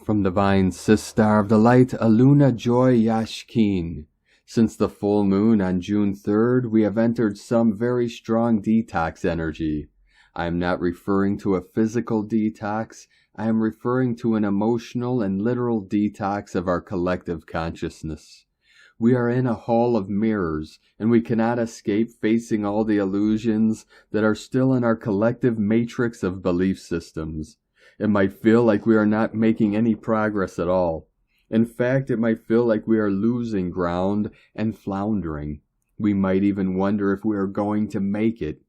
From divine Sister of the Light, Aluna Joy Yashkin. Since the full moon on June 3rd, we have entered some very strong detox energy. I am not referring to a physical detox, I am referring to an emotional and literal detox of our collective consciousness. We are in a hall of mirrors, and we cannot escape facing all the illusions that are still in our collective matrix of belief systems. It might feel like we are not making any progress at all. In fact, it might feel like we are losing ground and floundering. We might even wonder if we are going to make it.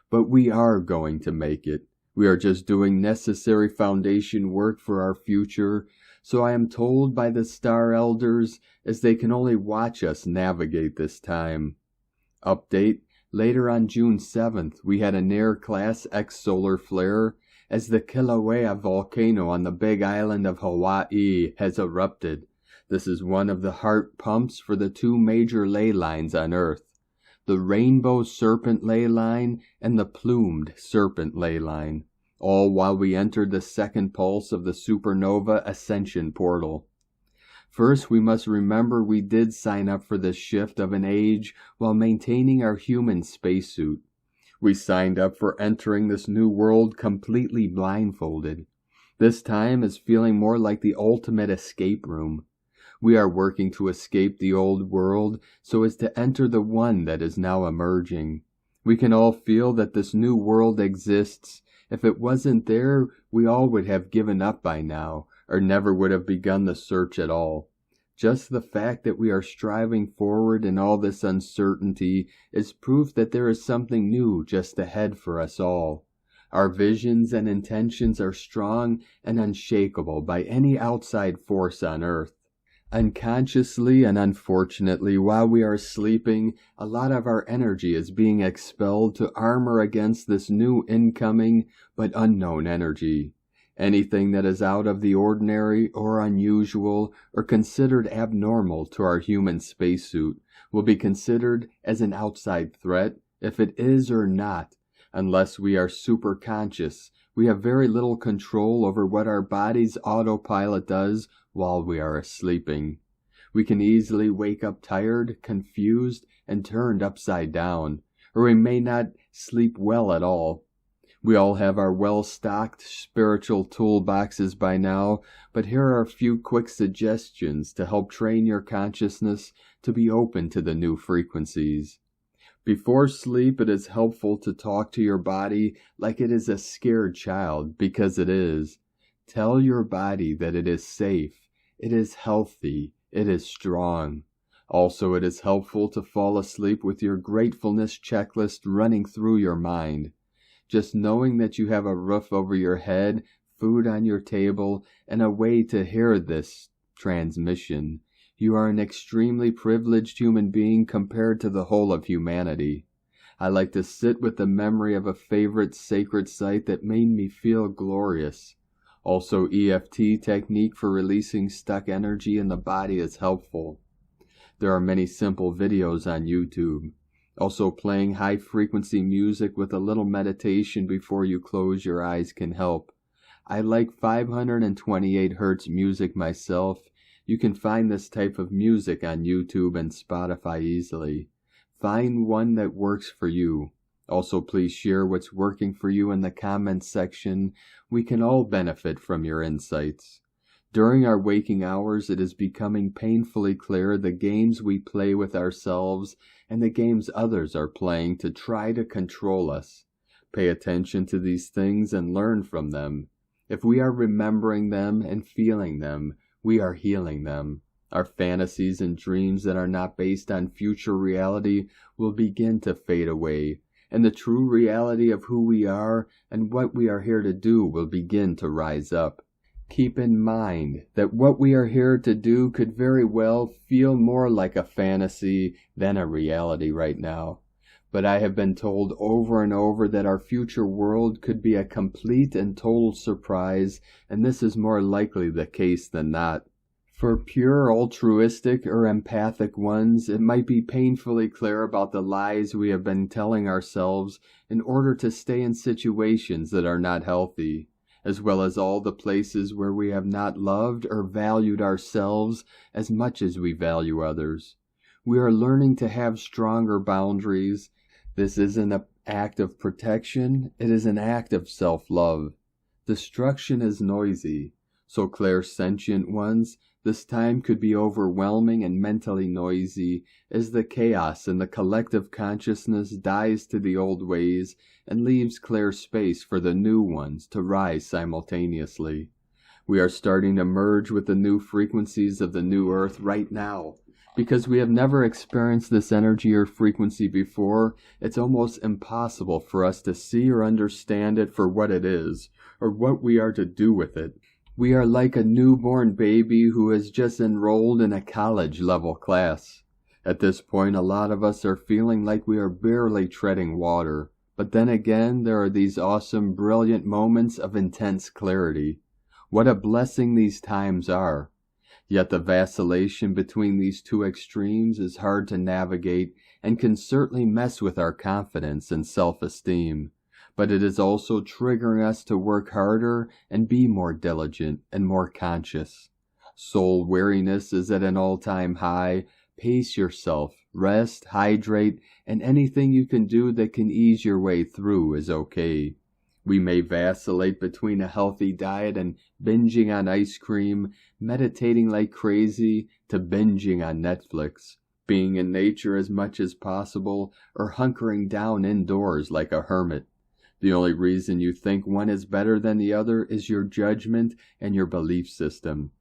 But we are going to make it. We are just doing necessary foundation work for our future, so I am told by the Star Elders, as they can only watch us navigate this time. Update: later on June 7th, we had a near Class X solar flare, as the Kilauea Volcano on the Big Island of Hawaii has erupted. This is one of the heart pumps for the two major ley lines on Earth, the Rainbow Serpent ley line and the Plumed Serpent ley line, all while we entered the second pulse of the Supernova Ascension portal. First, we must remember we did sign up for this shift of an age while maintaining our human spacesuit. We signed up for entering this new world completely blindfolded. This time is feeling more like the ultimate escape room. We are working to escape the old world so as to enter the one that is now emerging. We can all feel that this new world exists. If it wasn't there, we all would have given up by now, or never would have begun the search at all. Just the fact that we are striving forward in all this uncertainty is proof that there is something new just ahead for us all. Our visions and intentions are strong and unshakable by any outside force on Earth. Unconsciously and unfortunately, while we are sleeping, a lot of our energy is being expelled to armor against this new incoming but unknown energy. Anything that is out of the ordinary or unusual or considered abnormal to our human spacesuit will be considered as an outside threat if it is or not. Unless we are super conscious, we have very little control over what our body's autopilot does while we are sleeping. We can easily wake up tired, confused, and turned upside down, or we may not sleep well at all. We all have our well-stocked spiritual toolboxes by now, but here are a few quick suggestions to help train your consciousness to be open to the new frequencies. Before sleep, it is helpful to talk to your body like it is a scared child, because it is. Tell your body that it is safe, it is healthy, it is strong. Also, it is helpful to fall asleep with your gratefulness checklist running through your mind. Just knowing that you have a roof over your head, food on your table, and a way to hear this transmission. You are an extremely privileged human being compared to the whole of humanity. I like to sit with the memory of a favorite sacred site that made me feel glorious. Also, EFT technique for releasing stuck energy in the body is helpful. There are many simple videos on YouTube. Also, playing high-frequency music with a little meditation before you close your eyes can help. I like 528 Hz music myself. You can find this type of music on YouTube and Spotify easily. Find one that works for you. Also, please share what's working for you in the comments section. We can all benefit from your insights. During our waking hours, it is becoming painfully clear the games we play with ourselves and the games others are playing to try to control us. Pay attention to these things and learn from them. If we are remembering them and feeling them, we are healing them. Our fantasies and dreams that are not based on future reality will begin to fade away, and the true reality of who we are and what we are here to do will begin to rise up. Keep in mind that what we are here to do could very well feel more like a fantasy than a reality right now. But I have been told over and over that our future world could be a complete and total surprise, and this is more likely the case than not. For pure altruistic or empathic ones, it might be painfully clear about the lies we have been telling ourselves in order to stay in situations that are not healthy. as well as all the places where we have not loved or valued ourselves as much as we value others. We are learning to have stronger boundaries. This isn't an act of protection, it is an act of self-love. Destruction is noisy, so clairsentient ones, this time could be overwhelming and mentally noisy as the chaos in the collective consciousness dies to the old ways and leaves clear space for the new ones to rise simultaneously. We are starting to merge with the new frequencies of the new earth right now. Because we have never experienced this energy or frequency before, it's almost impossible for us to see or understand it for what it is, or what we are to do with it. We are like a newborn baby who has just enrolled in a college-level class. At this point, a lot of us are feeling like we are barely treading water. But then again, there are these awesome, brilliant moments of intense clarity. What a blessing these times are. Yet the vacillation between these two extremes is hard to navigate and can certainly mess with our confidence and self-esteem. But it is also triggering us to work harder and be more diligent and more conscious. Soul weariness is at an all-time high. Pace yourself, rest, hydrate, and anything you can do that can ease your way through is okay. We may vacillate between a healthy diet and binging on ice cream, meditating like crazy, to binging on Netflix, being in nature as much as possible, or hunkering down indoors like a hermit. The only reason you think one is better than the other is your judgment and your belief system.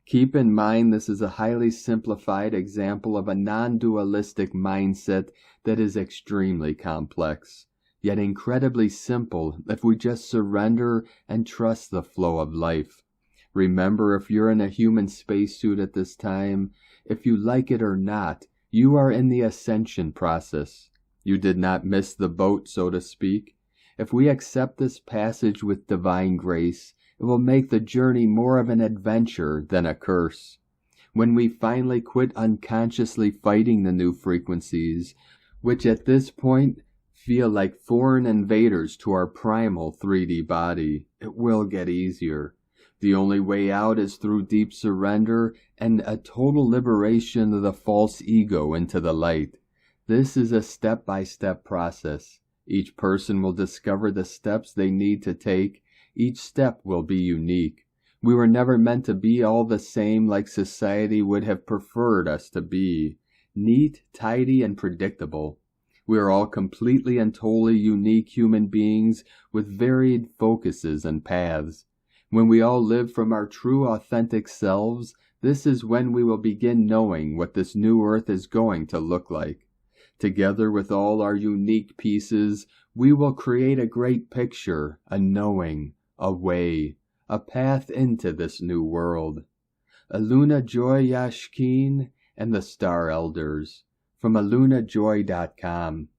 Keep in mind this is a highly simplified example of a non-dualistic mindset that is extremely complex, yet incredibly simple if we just surrender and trust the flow of life. Remember, if you're in a human spacesuit at this time, if you like it or not, you are in the ascension process. You did not miss the boat, so to speak. If we accept this passage with divine grace, it will make the journey more of an adventure than a curse. When we finally quit unconsciously fighting the new frequencies, which at this point feel like foreign invaders to our primal 3D body, it will get easier. The only way out is through deep surrender and a total liberation of the false ego into the light. This is a step-by-step process. Each person will discover the steps they need to take. Each step will be unique. We were never meant to be all the same like society would have preferred us to be. Neat, tidy, and predictable. We are all completely and totally unique human beings with varied focuses and paths. When we all live from our true authentic selves, this is when we will begin knowing what this new earth is going to look like. Together with all our unique pieces, we will create a great picture, a knowing, a way, a path into this new world. Aluna Joy Yashkeen and the Star Elders from alunajoy.com.